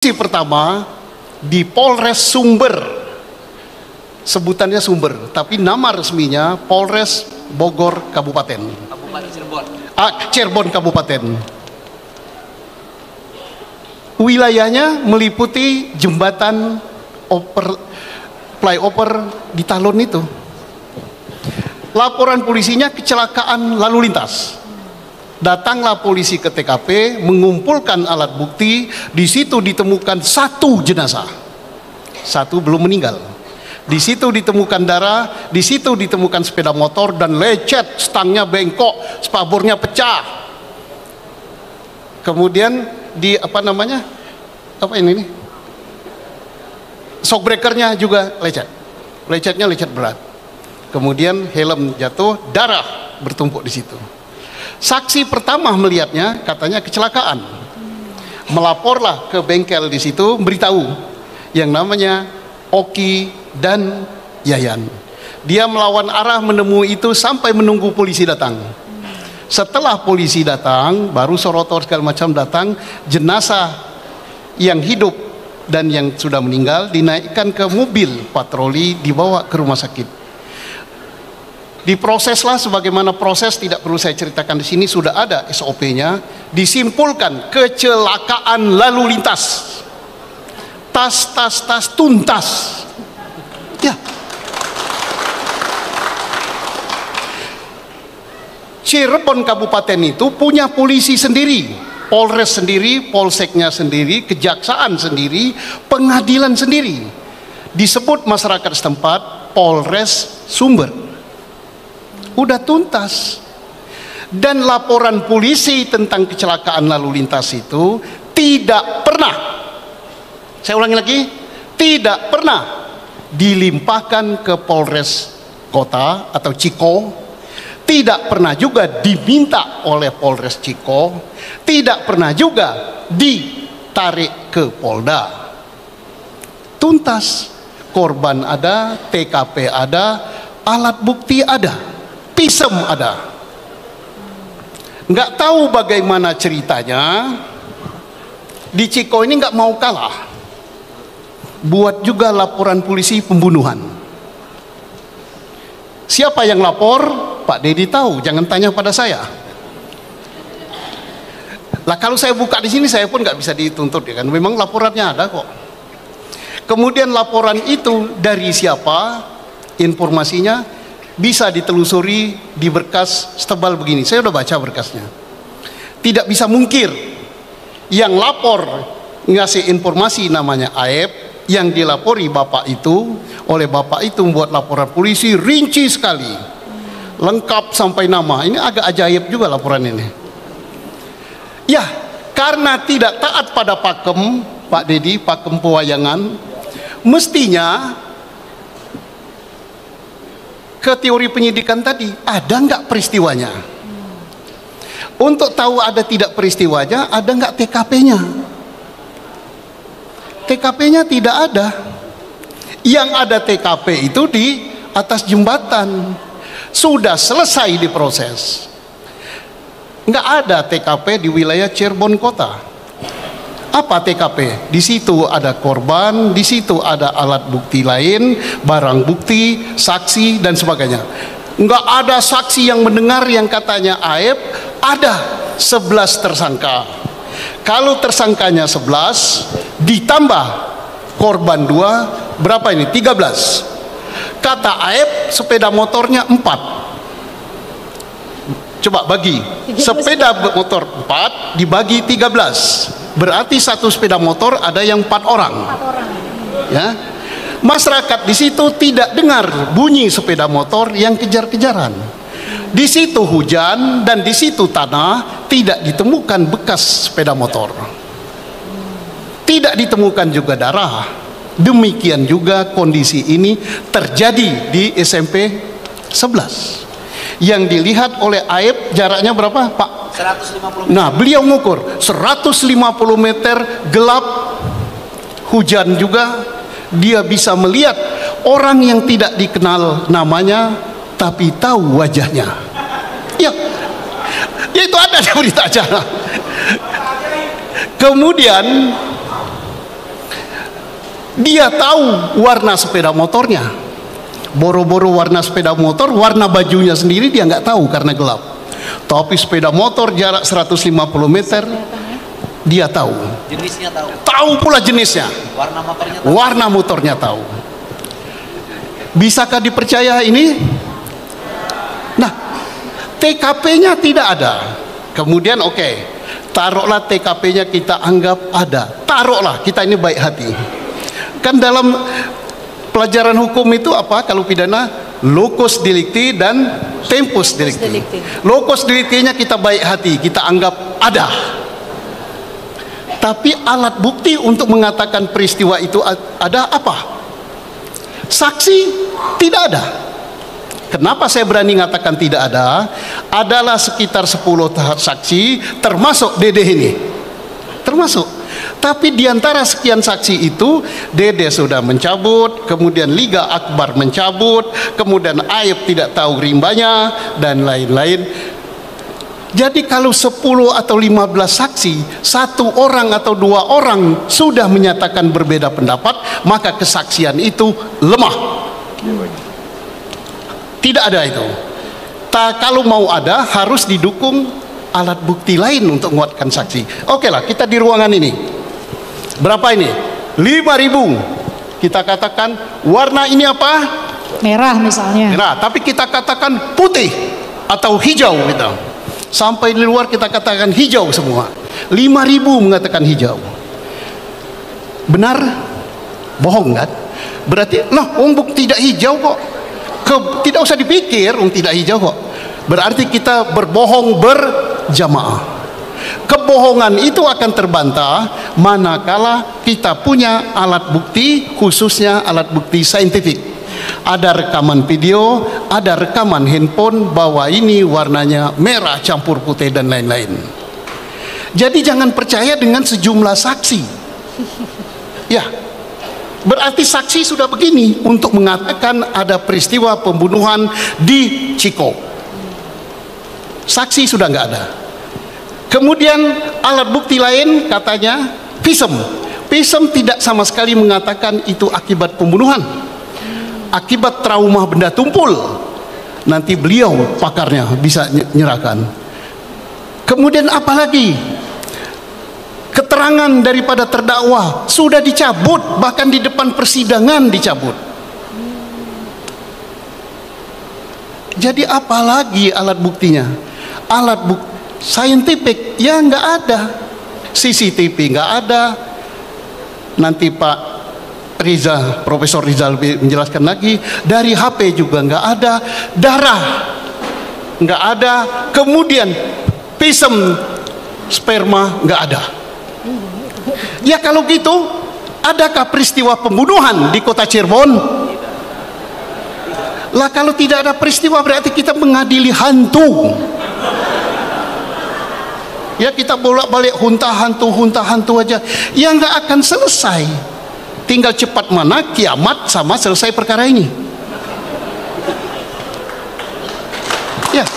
Pertama di Polres Sumber, sebutannya Sumber, tapi nama resminya Polres Bogor Kabupaten. Cirebon Kabupaten. Wilayahnya meliputi jembatan flyover di Talun itu. Laporan polisinya kecelakaan lalu lintas. Datanglah polisi ke TKP, mengumpulkan alat bukti. Di situ ditemukan satu jenazah, satu belum meninggal. Di situ ditemukan darah, di situ ditemukan sepeda motor dan lecet, stangnya bengkok, spabornya pecah. Kemudian di shock breakernya juga lecet, lecetnya lecet berat. Kemudian helm jatuh, darah bertumpuk di situ. Saksi pertama melihatnya katanya kecelakaan, melaporlah ke bengkel di situ, beritahu yang namanya Oki dan Yayan. Dia melawan arah menemui itu sampai menunggu polisi datang. Setelah polisi datang, baru sorotor segala macam datang, jenazah yang hidup dan yang sudah meninggal dinaikkan ke mobil patroli, dibawa ke rumah sakit. Diproseslah sebagaimana proses, tidak perlu saya ceritakan di sini, sudah ada SOP-nya. Disimpulkan kecelakaan lalu lintas. Tas tuntas. Ya. Cirebon Kabupaten itu punya polisi sendiri, Polres sendiri, Polseknya sendiri, kejaksaan sendiri, pengadilan sendiri. Disebut masyarakat setempat Polres Sumber. Udah tuntas. Dan laporan polisi tentang kecelakaan lalu lintas itu tidak pernah, saya ulangi lagi, tidak pernah dilimpahkan ke Polres Kota atau Ciko, tidak pernah juga diminta oleh Polres Ciko, tidak pernah juga ditarik ke Polda. Tuntas, korban ada, TKP ada, alat bukti ada, pisem ada. Nggak tahu bagaimana ceritanya, di Ciko ini nggak mau kalah, buat juga laporan polisi pembunuhan. Siapa yang lapor? Pak Dedi tahu, jangan tanya pada saya. Lah kalau saya buka di sini saya pun nggak bisa dituntut ya kan, memang laporannya ada kok. Kemudian laporan itu dari siapa? Informasinya bisa ditelusuri di berkas setebal begini. Saya udah baca berkasnya. Tidak bisa mungkir yang lapor ngasih informasi namanya Aep, yang dilapori bapak itu, oleh bapak itu membuat laporan polisi rinci sekali, lengkap sampai nama. Ini agak ajaib juga laporan ini. Ya, karena tidak taat pada pakem, Pak Dedi, pakem pewayangan, mestinya ke teori penyidikan tadi, ada nggak peristiwanya? Untuk tahu ada tidak peristiwanya, ada nggak TKP-nya? TKP-nya tidak ada. Yang ada TKP itu di atas jembatan. Sudah selesai diproses. Nggak ada TKP di wilayah Cirebon Kota. Apa TKP? Di situ ada korban, di situ ada alat bukti lain, barang bukti, saksi dan sebagainya. Nggak ada saksi yang mendengar yang katanya Aep, ada 11 tersangka. Kalau tersangkanya 11 ditambah korban 2, berapa ini? 13. Kata Aep sepeda motornya 4. Coba bagi, sepeda motor 4 dibagi 13. Berarti satu sepeda motor ada yang 4 orang. Ya, masyarakat di situ tidak dengar bunyi sepeda motor yang kejar-kejaran. Di situ hujan dan di situ tanah, tidak ditemukan bekas sepeda motor. Tidak ditemukan juga darah. Demikian juga kondisi ini terjadi di SMP 11. Yang dilihat oleh Aep jaraknya berapa, Pak? 150 meter. Nah, beliau mengukur 150 meter, gelap, hujan juga. Dia bisa melihat orang yang tidak dikenal namanya, tapi tahu wajahnya. Ya, itu ada di berita acara. Kemudian Dia tahu warna sepeda motornya. Boro-boro warna sepeda motor, warna bajunya sendiri dia nggak tahu karena gelap. Tapi sepeda motor jarak 150 meter dia tahu. Jenisnya tahu. Tahu pula jenisnya. Warna motornya tahu. Warna motornya tahu. Bisakah dipercaya ini? Nah, TKP-nya tidak ada. Kemudian taruhlah TKP-nya kita anggap ada. Taruhlah, kita ini baik hati. Kan dalam pelajaran hukum itu apa kalau pidana? Locus delicti dan tempus delicti. Locus delicti-nya kita baik hati, kita anggap ada. Tapi alat bukti untuk mengatakan peristiwa itu ada apa? Saksi tidak ada. Kenapa saya berani mengatakan tidak ada? Adalah sekitar 10 saksi, termasuk Dede ini. Termasuk. Tapi diantara sekian saksi itu, Dede sudah mencabut, kemudian Liga Akbar mencabut, kemudian Aib tidak tahu rimbanya, dan lain-lain. Jadi kalau 10 atau 15 saksi, 1 orang atau 2 orang sudah menyatakan berbeda pendapat, maka kesaksian itu lemah. Tidak ada itu. Kalau mau ada, harus didukung alat bukti lain untuk menguatkan saksi. Oke lah, kita di ruangan ini. Berapa ini? 5.000. Kita katakan warna ini apa? Merah misalnya. Merah, tapi kita katakan putih atau hijau gitu. Sampai di luar kita katakan hijau semua. 5.000 mengatakan hijau. Benar? Bohong kan? Berarti, bukti tidak hijau kok. Tidak usah dipikir, tidak hijau kok. Berarti kita berbohong berjamaah. Kebohongan itu akan terbantah manakala kita punya alat bukti, khususnya alat bukti saintifik. Ada rekaman video, ada rekaman handphone bahwa ini warnanya merah campur putih dan lain-lain. Jadi jangan percaya dengan sejumlah saksi. Ya, berarti saksi sudah begini untuk mengatakan ada peristiwa pembunuhan di Ciko. Saksi sudah nggak ada. Kemudian alat bukti lain katanya visum. Visum tidak sama sekali mengatakan itu akibat pembunuhan. Akibat trauma benda tumpul. Nanti beliau pakarnya bisa nyerahkan. Kemudian apalagi? Keterangan daripada terdakwa sudah dicabut, bahkan di depan persidangan dicabut. Jadi apalagi alat buktinya? Alat bukti saintifik ya nggak ada, CCTV nggak ada. Nanti Pak Riza, Profesor Rizal menjelaskan lagi, dari HP juga nggak ada, darah nggak ada, kemudian visum sperma nggak ada. Ya kalau gitu, adakah peristiwa pembunuhan di kota Cirebon? Lah kalau tidak ada peristiwa berarti kita mengadili hantu. Ya kita bolak-balik hunta hantu aja, ya nggak akan selesai. Tinggal cepat mana kiamat sama selesai perkara ini. Ya.